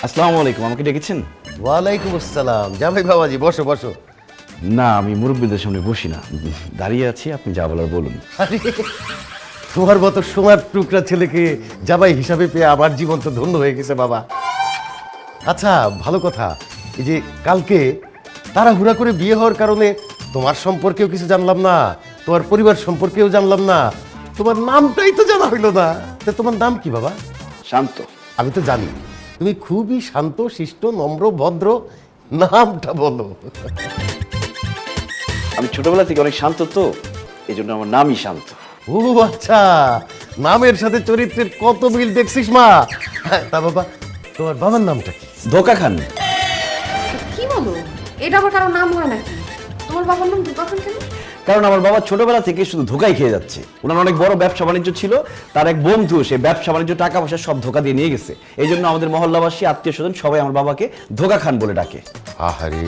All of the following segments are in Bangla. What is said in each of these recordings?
আসসালামু আলাইকুম, আমাকে ডেকেছেন? ওয়ালাইকুম আসসালাম। জামাই বাবাজি, বসো বসো। না, আমি মুরব্বীদের সামনে বসি না, দাঁড়িয়ে আছি, আপনি যা বলার বলুন। আরে, তোমার মতো সোনার টুকরা ছেলেকে জামাই হিসাবে পেয়ে আমার জীবন তো ধন্য হয়ে গেছে বাবা। আচ্ছা, ভালো কথা, এই যে কালকে তাড়াহুড়া করে বিয়ে হওয়ার কারণে তোমার সম্পর্কেও কিছু জানলাম না, তোমার পরিবার সম্পর্কেও জানলাম না, তোমার নামটাই তো জানা হইলো না। তা তোমার নাম কি বাবা? শান্ত। আমি তো জানি তুমি খুবই শান্ত শিষ্ট নম্র ভদ্র, নামটা বলো। আমি ছোটবেলা থেকে অনেক শান্ত, তো এই জন্য আমার নামই শান্ত। ও আচ্ছা, নামের সাথে চরিত্রের কত মিল দেখছিস মা। হ্যাঁ, তা বাবা, তোমার বাবার নামটা কি? ধোকা খান। কি বলো? এটা আবার কারো নাম হয় নাকি? তোমার বাবার নাম ধোকা খান কেন? কারণ আমার বাবা ছোটবেলা থেকে শুধু ধোকাই খেয়ে যাচ্ছে। ওনার অনেক বড় ব্যবসা বাণিজ্য ছিল, তার এক বন্ধু সেই ব্যবসা বাণিজ্য টাকা পয়সা সব ধোকা দিয়ে নিয়ে গেছে। এই জন্য আমাদের মহল্লাবাসী আত্মীয় স্বজন সবাই আমার বাবাকে ধোকা খান বলে ডাকে। আহারে,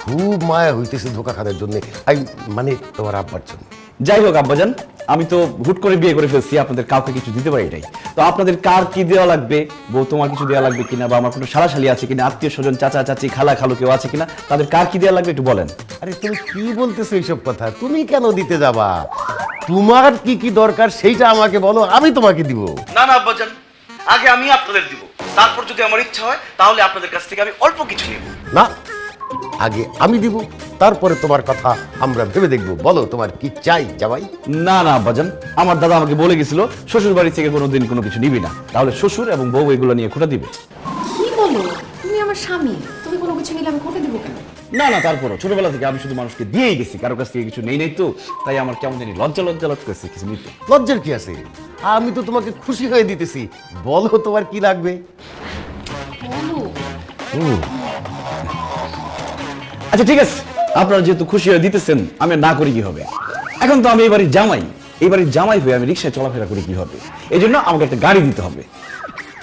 খুব মায়া হইতেছে ধোকা খানের জন্য, মানে তোমার আব্বার জন্য। যাই হোক আব্বাজান, আমি তো হুট করে বিয়ে করে ফেলছি, আপনাদের কাউকে কিছু দিতে পারি নাই। তো আপনাদের কার কি দেওয়া লাগবে, বউ তোমার কিছু দেওয়া লাগবে কিনা, বা আমার কোনো শালাশালি আছে কিনা, আত্মীয় স্বজন চাচা চাচি খালা খালু কেউ আছে কিনা, তাদের কার কি দেওয়া লাগবে একটু বলেন। আরে তুমি কি বলতেছো এইসব কথা? তুমি কেন দিতে যাবা? তোমার কি কি দরকার সেইটা আমাকে বলো, আমি তোমাকে দিব। না না আব্বাজান, আগে আমি আপনাদের দিব, তারপর যদি আমার ইচ্ছা হয় তাহলে আপনাদের কাছ থেকে আমি অল্প কিছু নেব। না, আগে আমি দিব, তারপরে তোমার কথা আমরা ভেবে দেখবো। বলো তোমার কি চাই জামাই? না না আব্বাজান, আমার দাদা আমাকে বলে গেছিল শ্বশুর বাড়ি থেকে কোনোদিন কোনো কিছু নিবি না, তাহলে শ্বশুর এবং বউ এগুলো নিয়ে খোটা দিবে। কি বলো? তুমি আমার স্বামী, তুমি কোনো কিছু নিলে আমি কোটে দেবো কেন? না না, তারপরও ছোটবেলা থেকে আমি শুধু মানুষকে দিয়েই গেছি, কারো কাছ থেকে কিছু নেই তো, তাই আমার কেমন জানি লজ্জা লজ্জা লাগতেছে কিছু নিতে। লজ্জার কি আছে? আমি তো তোমাকে খুশি হয়ে দিতেছি। বলো তোমার কি লাগবে? বলো। আচ্ছা ঠিক আছে, আপনারা যেহেতু খুশি হয়ে দিতেছেন, আমি আর না করি কি হবে? এখন তো আমি এই বাড়ির জামাই, এই বাড়ির জামাই হয়ে আমি রিক্সায় চলাফেরা করি কি হবে? এই জন্য আমাকে একটা গাড়ি দিতে হবে,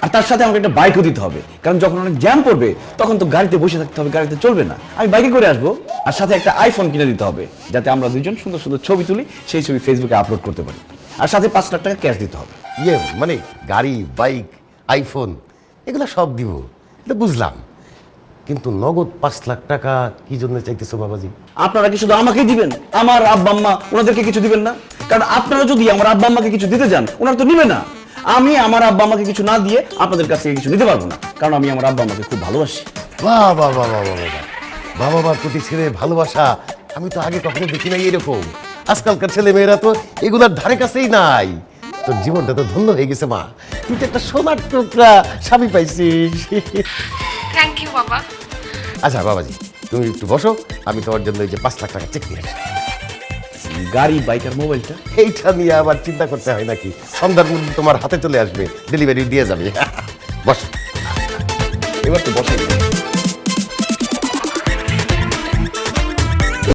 আর তার সাথে আমাকে একটা বাইকও দিতে হবে। কারণ যখন অনেক জ্যাম পড়বে তখন তো গাড়িতে বসে থাকতে হবে, গাড়িতে চলবে না, আমি বাইকে করে আসবো। আর সাথে একটা আইফোন কিনে দিতে হবে, যাতে আমরা দুজন সুন্দর সুন্দর ছবি তুলি, সেই ছবি ফেসবুকে আপলোড করতে পারি। আর সাথে 5 লাখ টাকা ক্যাশ দিতে হবে। ইয়ে মানে গাড়ি, বাইক, আইফোন এগুলো সব দিব, এটা বুঝলাম, কিন্তু নগদ 5 লাখ টাকা কি জন্য চাইতেছো বাবাজি? আপনারা কি শুধু আমাকেই দিবেন? আমার আব্বা আম্মা ওনাদেরকে কিছু দিবেন না? কারণ আপনারা যদি আমার আব্বা আম্মাকে কিছু দিতে যান, ওনারা তো নিবে না। আমি আমার আব্বা আম্মাকে কিছু না দিয়ে আপনাদের কাছ থেকে কিছু নিতে পারবো না, কারণ আমি আমার আব্বা আম্মাকে খুব ভালোবাসি। বাহ বাহ বাহ বাহ বাহ বাহ, বাবা মার প্রতি ছেলের ভালোবাসা আমি তো আগে কখনো দেখি নাই এরকম। আজকালকার ছেলে মেয়েরা তো এগুলার ধারে কাছেই নাই। তোর জীবনটা তো ধন্য হয়ে গেছে মা, তুই তো একটা সোনার টুকরা স্বামী পাইছিস। থ্যাংক ইউ বাবা। আচ্ছা বাবাজি, তুমি একটু বসো, আমি তোমার জন্য এই যে 5 লাখ টাকা চেক নিয়ে আসি। গাড়ি, বাইক আর মোবাইলটা এইটা নিয়ে আবার চিন্তা করতে হয় নাকি? সন্ধ্যার মধ্যে তোমার হাতে চলে আসবে, ডেলিভারি দিয়ে যাবে। বস। এবার তো বসাই।